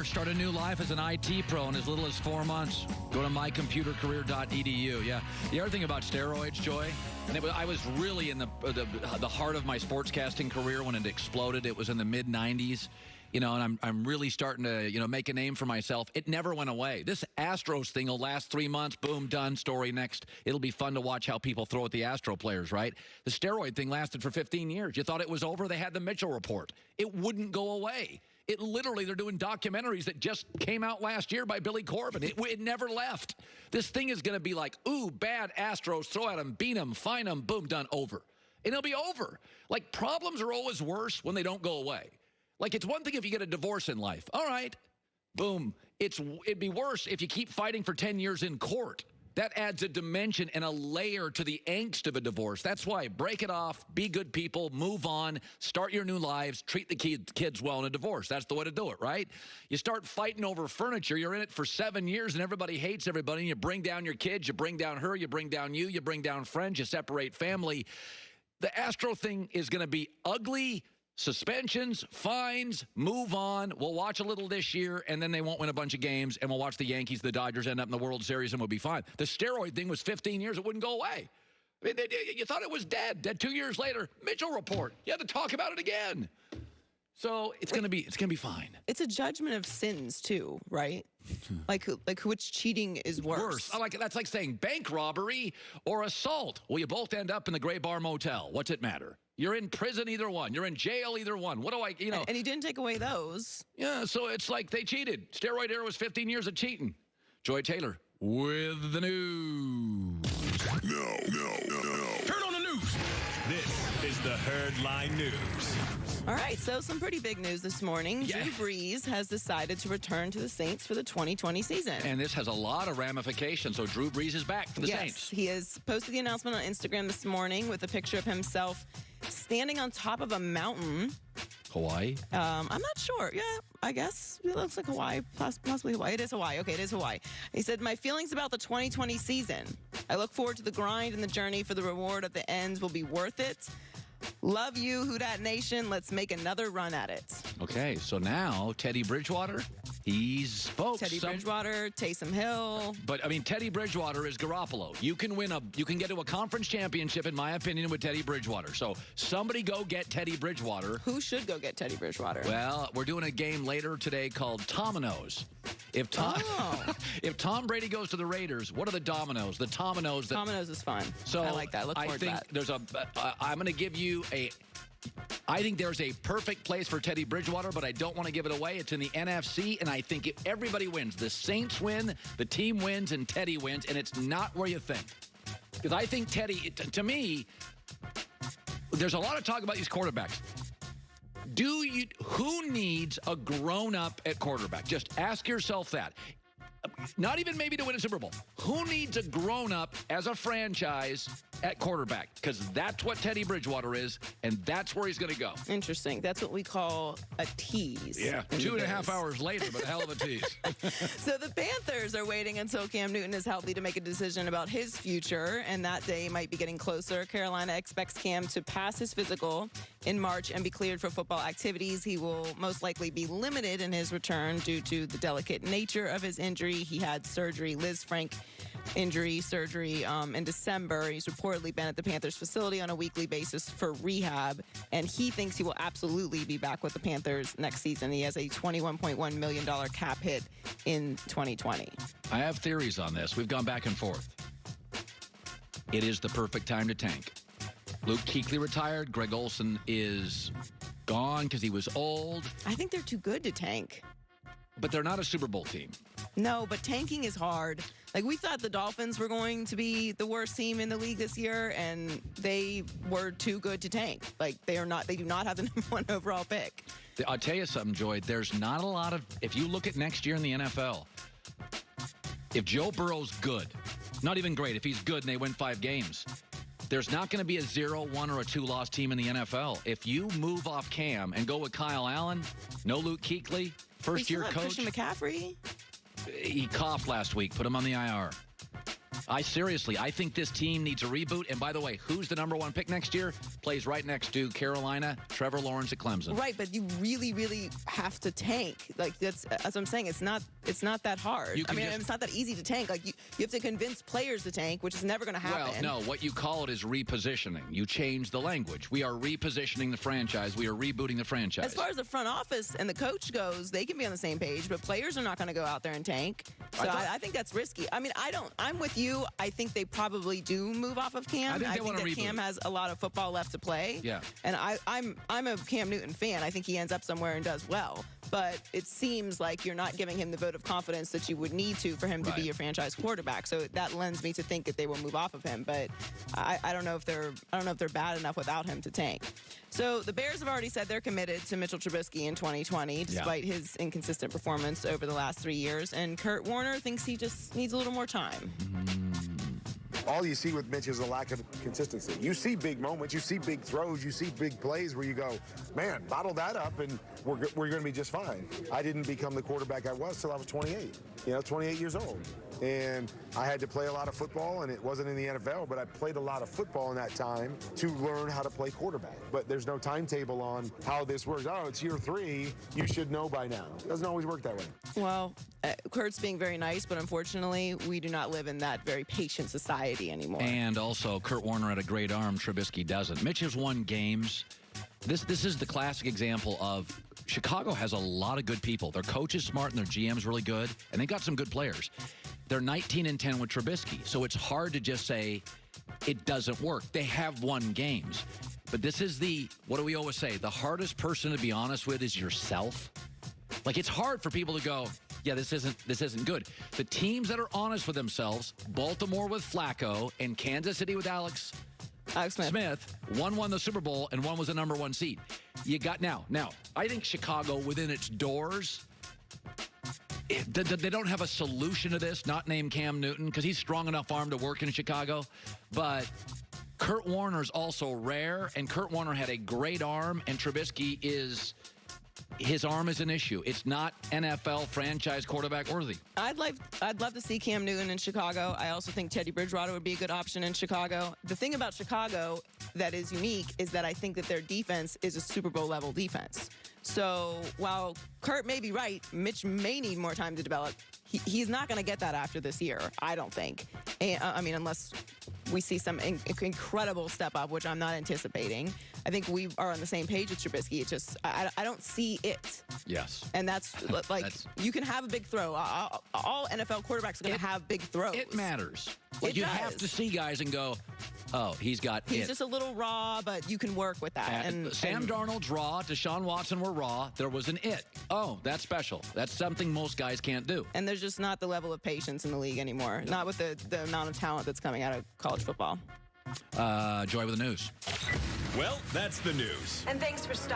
Taylor start a new life as an IT pro in as little as 4 months. Go to mycomputercareer.edu. Yeah. The other thing about steroids, Joy, and I was really in the heart of my sportscasting career when it exploded. It was in the mid-'90s. And I'm really starting to, make a name for myself. It never went away. This Astros thing will last 3 months. Boom, done. Story next. It'll be fun to watch how people throw at the Astro players, right? The steroid thing lasted for 15 years. You thought it was over? They had the Mitchell report. It wouldn't go away. It literally, they're doing documentaries that just came out last year by Billy Corben. It never left. This thing is going to be like, ooh, bad Astros, throw at them, beat them, fine them, boom, done, over. And it'll be over. Like, problems are always worse when they don't go away. Like, it's one thing if you get a divorce in life. All right, boom. It'd be worse if you keep fighting for 10 years in court. That adds a dimension and a layer to the angst of a divorce. That's why break it off, be good people, move on, start your new lives, treat the kids well in a divorce. That's the way to do it, right? You start fighting over furniture. You're in it for 7 years, and everybody hates everybody. And you bring down your kids, you bring down her, you bring down you bring down friends, you separate family. The Astro thing is going to be ugly. Suspensions, fines, move on. We'll watch a little this year, and then they won't win a bunch of games, and we'll watch the Yankees, the Dodgers end up in the World Series, and we'll be fine. The steroid thing was 15 years. It wouldn't go away. I mean, you thought it was dead. 2 years later, Mitchell report. You had to talk about it again. So it's gonna be fine. It's a judgment of sins too, right? like which cheating is worse? That's like saying bank robbery or assault. Well, you both end up in the Gray Bar Motel. What's it matter? You're in prison either one. You're in jail either one. What do I, And he didn't take away those. Yeah, so it's like they cheated. Steroid era was 15 years of cheating. Joy Taylor with the news. No. Turn on the news. This is the Herdline News. All right, so some pretty big news this morning. Yeah. Drew Brees has decided to return to the Saints for the 2020 season. And this has a lot of ramifications, so Drew Brees is back for the Saints. He has posted the announcement on Instagram this morning with a picture of himself standing on top of a mountain. Hawaii? I'm not sure. Yeah, I guess it looks like Hawaii, possibly Hawaii. It is Hawaii. Okay, it is Hawaii. He said, my feelings about the 2020 season. I look forward to the grind and the journey, for the reward at the end will be worth it. Love you, Who Dat Nation. Let's make another run at it. Okay, so now Teddy Bridgewater, he's folks. Teddy Bridgewater, Taysom Hill. But I mean, Teddy Bridgewater is Garoppolo. You can get to a conference championship, in my opinion, with Teddy Bridgewater. So somebody go get Teddy Bridgewater. Who should go get Teddy Bridgewater? Well, we're doing a game later today called Dominoes. If Tom Brady goes to the Raiders, what are the dominoes? The dominoes. Dominoes is fun. So I like that. Look forward to that. I'm going to give you I think there's a perfect place for Teddy Bridgewater, but I don't want to give it away. It's in the NFC, and I think if everybody wins. The Saints win, the team wins, and Teddy wins, and it's not where you think. Because I think Teddy, to me, there's a lot of talk about these quarterbacks. Who needs a grown-up at quarterback? Just ask yourself that. Not even maybe to win a Super Bowl. Who needs a grown-up as a franchise at quarterback? Because that's what Teddy Bridgewater is, and that's where he's going to go. Interesting. That's what we call a tease. Yeah, 2.5 hours later, but a hell of a tease. So the Panthers are waiting until Cam Newton is healthy to make a decision about his future, and that day might be getting closer. Carolina expects Cam to pass his physical in March and be cleared for football activities. He will most likely be limited in his return due to the delicate nature of his injury. He had surgery, Liz Frank injury surgery in December. He's reportedly been at the Panthers facility on a weekly basis for rehab, and he thinks he will absolutely be back with the Panthers next season. He has a $21.1 million cap hit in 2020. I have theories on this. We've gone back and forth. It is the perfect time to tank. Luke Kuechly retired. Greg Olsen is gone because he was old. I think they're too good to tank. But they're not a Super Bowl team. No, but tanking is hard. Like, we thought the Dolphins were going to be the worst team in the league this year, and they were too good to tank. Like, they do not have the #1 overall pick. I'll tell you something, Joy. There's not a lot of, if you look at next year in the NFL, if Joe Burrow's good, not even great, if he's good and they win 5 games, there's not going to be a 0-1 or a 2-loss team in the NFL. If you move off Cam and go with Kyle Allen, no Luke Kuechly, first-year coach. Christian McCaffrey. He coughed last week. Put him on the IR. I think this team needs a reboot. And by the way, who's the #1 pick next year? Plays right next to Carolina, Trevor Lawrence at Clemson. Right, but you really, really have to tank. Like, that's as I'm saying, it's not that hard. I mean, it's not that easy to tank. Like, you have to convince players to tank, which is never going to happen. Well, no, what you call it is repositioning. You change the language. We are repositioning the franchise. We are rebooting the franchise. As far as the front office and the coach goes, they can be on the same page, but players are not going to go out there and tank. So I think that's risky. I mean, I'm with you. I think they probably do move off of Cam. I think that Cam has a lot of football left to play. Yeah. And I'm a Cam Newton fan. I think he ends up somewhere and does well. But it seems like you're not giving him the vote of confidence that you would need to for him to be your franchise quarterback. So that lends me to think that they will move off of him. But I don't know if they're bad enough without him to tank. So the Bears have already said they're committed to Mitchell Trubisky in 2020, despite his inconsistent performance over the last 3 years. And Kurt Warner thinks he just needs a little more time. All you see with Mitch is a lack of consistency. You see big moments, you see big throws, you see big plays where you go, man, bottle that up and we're going to be just fine. I didn't become the quarterback I was till I was 28, 28 years old. And I had to play a lot of football, and it wasn't in the NFL, but I played a lot of football in that time to learn how to play quarterback. But there's no timetable on how this works. Oh, it's year 3. You should know by now. It doesn't always work that way. Well, Kurt's being very nice, but unfortunately, we do not live in that very patient society anymore. And also, Kurt Warner had a great arm. Trubisky doesn't. Mitch has won games. This is the classic example of Chicago has a lot of good people. Their coach is smart and their GM's really good, and they got some good players. They're 19-10 with Trubisky, so it's hard to just say it doesn't work. They have won games. But this is what do we always say? The hardest person to be honest with is yourself. Like, it's hard for people to go, yeah, this isn't good. The teams that are honest with themselves, Baltimore with Flacco and Kansas City with Alex Smith, one won the Super Bowl and one was the #1 seed. You got now, I think Chicago within its doors, they don't have a solution to this, not named Cam Newton, because he's strong enough arm to work in Chicago. But Kurt Warner's also rare, and Kurt Warner had a great arm, and Trubisky his arm is an issue. It's not NFL franchise quarterback worthy. I'd love to see Cam Newton in Chicago. I also think Teddy Bridgewater would be a good option in Chicago. The thing about Chicago that is unique is that I think that their defense is a Super Bowl level defense. So while Kurt may be right, Mitch may need more time to develop. He's not going to get that after this year, I don't think. I mean, unless we see some incredible step up, which I'm not anticipating. I think we are on the same page with Trubisky. It's just, I don't see it. Yes. And that's like, you can have a big throw. All NFL quarterbacks are going to have big throws. It matters. Like, you have to see guys and go, oh, he's just a little raw, but you can work with that. And Sam Darnold's raw. Deshaun Watson were raw. There was an it. Oh, that's special. That's something most guys can't do. And there's just not the level of patience in the league anymore. Not with the amount of talent that's coming out of college football. Joy with the news. Well, that's the news. And thanks for stopping.